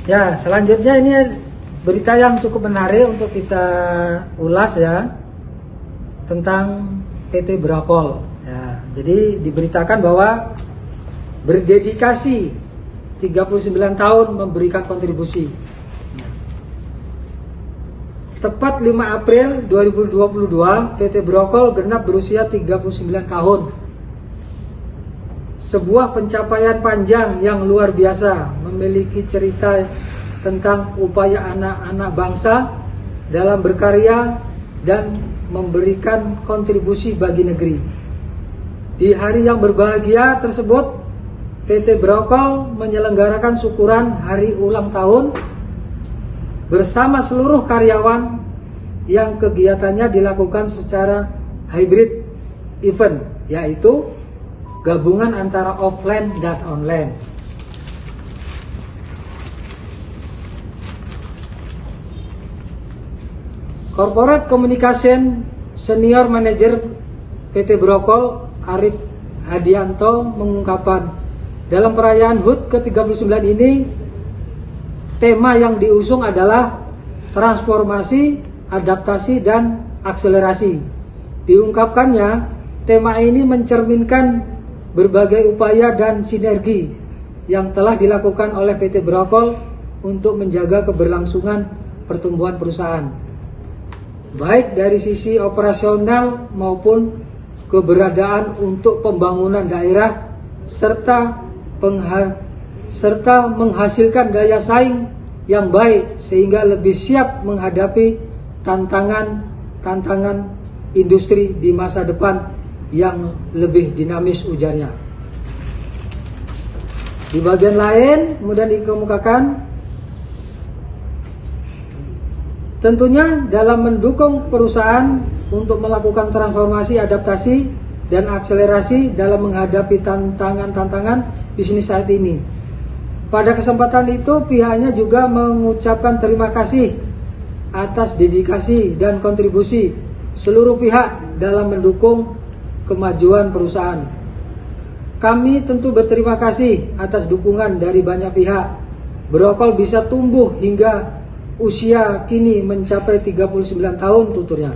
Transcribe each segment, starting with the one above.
Ya, selanjutnya ini berita yang cukup menarik untuk kita ulas ya, tentang PT Brokol. Ya, jadi diberitakan bahwa berdedikasi 39 tahun memberikan kontribusi. Tepat 5 April 2022, PT Brokol genap berusia 39 tahun. Sebuah pencapaian panjang yang luar biasa, memiliki cerita tentang upaya anak-anak bangsa dalam berkarya dan memberikan kontribusi bagi negeri. Di hari yang berbahagia tersebut, PT Brokol menyelenggarakan syukuran hari ulang tahun bersama seluruh karyawan yang kegiatannya dilakukan secara hybrid event, yaitu gabungan antara offline dan online. Corporate Communication Senior Manager PT Brokol Arif Hadianto mengungkapkan, dalam perayaan HUT ke-39 ini, tema yang diusung adalah transformasi, adaptasi, dan akselerasi. Diungkapkannya, tema ini mencerminkan berbagai upaya dan sinergi yang telah dilakukan oleh PT Brokol untuk menjaga keberlangsungan pertumbuhan perusahaan, baik dari sisi operasional maupun keberadaan untuk pembangunan daerah serta menghasilkan daya saing yang baik sehingga lebih siap menghadapi tantangan industri di masa depan yang lebih dinamis, ujarnya. Di bagian lain kemudian dikemukakan, tentunya dalam mendukung perusahaan untuk melakukan transformasi, adaptasi, dan akselerasi dalam menghadapi tantangan bisnis saat ini. Pada kesempatan itu, pihaknya juga mengucapkan terima kasih atas dedikasi dan kontribusi seluruh pihak dalam mendukung kemajuan perusahaan. Kami tentu berterima kasih atas dukungan dari banyak pihak. Brokol bisa tumbuh hingga usia kini mencapai 39 tahun, tuturnya.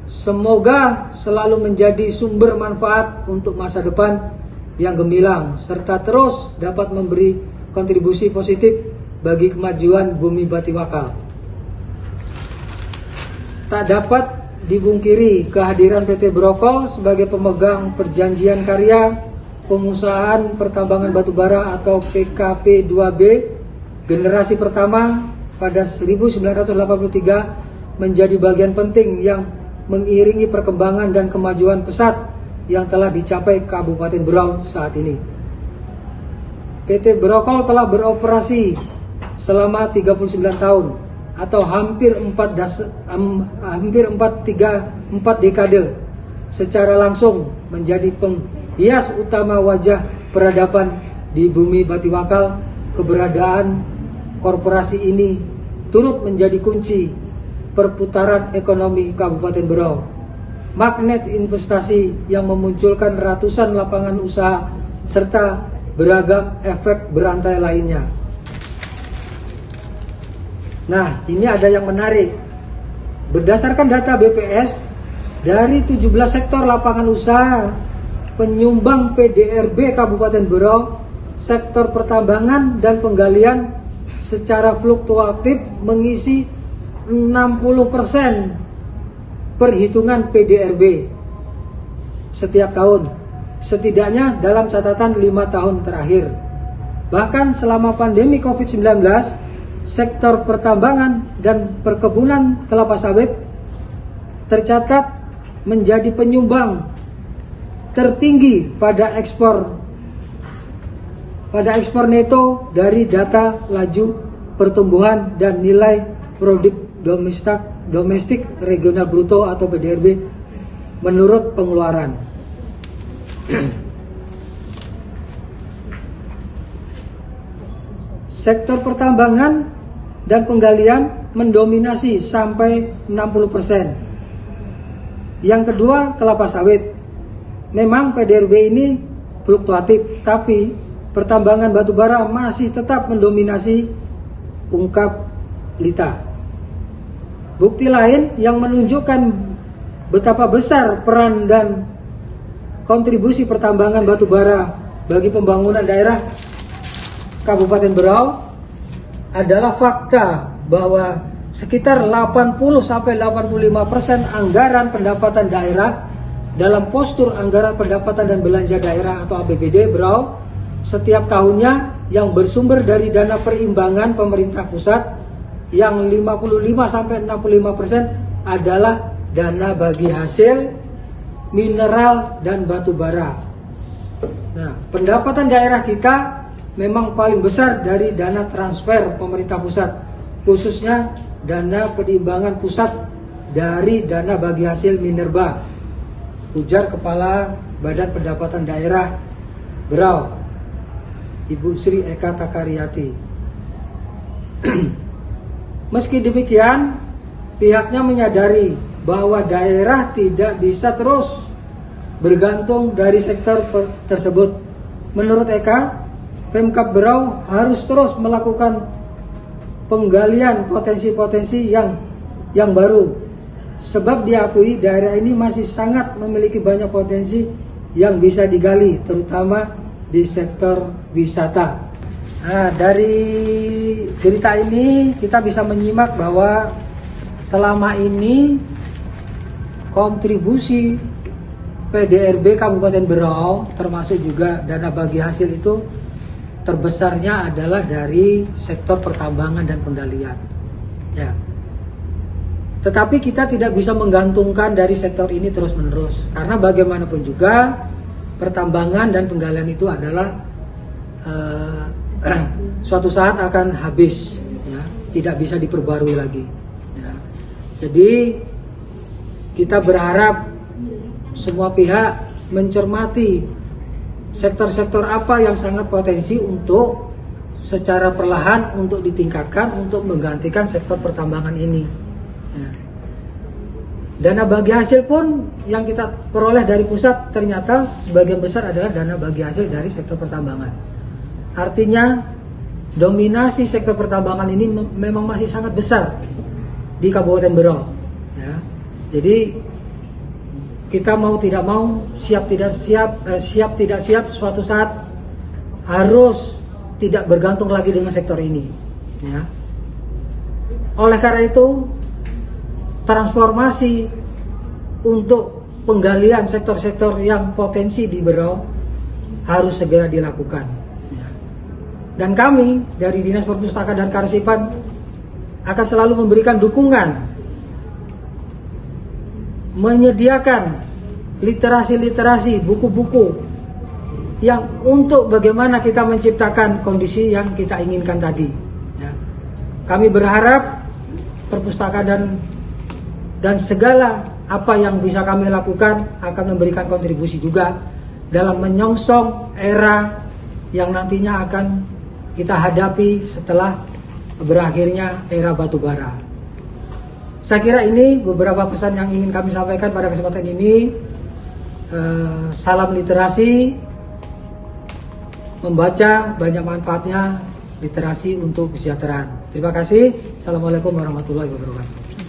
Semoga selalu menjadi sumber manfaat untuk masa depan yang gemilang, serta terus dapat memberi kontribusi positif bagi kemajuan Bumi Batiwakal. Tak dapat dibungkiri kehadiran PT Brokol sebagai pemegang perjanjian karya pengusahaan pertambangan batubara atau PKP 2B generasi pertama pada 1983 menjadi bagian penting yang mengiringi perkembangan dan kemajuan pesat yang telah dicapai Kabupaten Berau saat ini. PT Brokol telah beroperasi selama 39 tahun atau hampir 4 dekade secara langsung menjadi penghias utama wajah peradaban di Bumi Batiwakal. Keberadaan korporasi ini turut menjadi kunci perputaran ekonomi Kabupaten Berau, magnet investasi yang memunculkan ratusan lapangan usaha serta beragam efek berantai lainnya. Nah, ini ada yang menarik. Berdasarkan data BPS, dari 17 sektor lapangan usaha penyumbang PDRB Kabupaten Berau, sektor pertambangan dan penggalian secara fluktuatif mengisi 60% perhitungan PDRB setiap tahun, setidaknya dalam catatan 5 tahun terakhir. Bahkan selama pandemi COVID-19, sektor pertambangan dan perkebunan kelapa sawit tercatat menjadi penyumbang tertinggi pada ekspor neto dari data laju pertumbuhan dan nilai produk domestik regional bruto atau PDRB menurut pengeluaran. Sektor pertambangan dan penggalian mendominasi sampai 60%. Yang kedua, kelapa sawit. Memang PDRB ini fluktuatif, tapi pertambangan batubara masih tetap mendominasi ungkap lita. Bukti lain yang menunjukkan betapa besar peran dan kontribusi pertambangan batubara bagi pembangunan daerah Kabupaten Berau adalah fakta bahwa sekitar 80-85% anggaran pendapatan daerah dalam postur anggaran pendapatan dan belanja daerah atau APBD Berau setiap tahunnya yang bersumber dari dana perimbangan pemerintah pusat yang 55-65% adalah dana bagi hasil mineral dan batu bara. Nah, pendapatan daerah kita memang paling besar dari dana transfer pemerintah pusat, khususnya dana perimbangan pusat dari dana bagi hasil minerba, ujar Kepala Badan Pendapatan Daerah Berau, Ibu Sri Eka Takariyati. Meski demikian, pihaknya menyadari bahwa daerah tidak bisa terus bergantung dari sektor tersebut. Menurut Eka, Pemkab Berau harus terus melakukan penggalian potensi-potensi yang baru, sebab diakui daerah ini masih sangat memiliki banyak potensi yang bisa digali, terutama di sektor wisata. Nah, dari cerita ini kita bisa menyimak bahwa selama ini kontribusi PDRB Kabupaten Berau termasuk juga dana bagi hasil itu terbesarnya adalah dari sektor pertambangan dan penggalian. Ya. Tetapi kita tidak bisa menggantungkan dari sektor ini terus-menerus, karena bagaimanapun juga pertambangan dan penggalian itu adalah suatu saat akan habis, ya, tidak bisa diperbarui lagi. Ya. Jadi kita berharap semua pihak mencermati sektor-sektor apa yang sangat potensi untuk secara perlahan untuk ditingkatkan untuk menggantikan sektor pertambangan ini. Ya. Dana bagi hasil pun yang kita peroleh dari pusat ternyata sebagian besar adalah dana bagi hasil dari sektor pertambangan. Artinya dominasi sektor pertambangan ini memang masih sangat besar di Kabupaten Berau. Ya. Jadi kita mau tidak mau, siap tidak siap, suatu saat harus tidak bergantung lagi dengan sektor ini. Ya. Oleh karena itu, transformasi untuk penggalian sektor-sektor yang potensi di Berau harus segera dilakukan. Dan kami dari Dinas Perpustakaan dan Kearsipan akan selalu memberikan dukungan, menyediakan literasi-literasi, buku-buku yang untuk bagaimana kita menciptakan kondisi yang kita inginkan tadi. Ya. Kami berharap perpustakaan dan segala apa yang bisa kami lakukan akan memberikan kontribusi juga dalam menyongsong era yang nantinya akan kita hadapi setelah berakhirnya era batubara. Saya kira ini beberapa pesan yang ingin kami sampaikan pada kesempatan ini. Salam literasi, membaca banyak manfaatnya, literasi untuk kesejahteraan. Terima kasih. Assalamualaikum warahmatullahi wabarakatuh.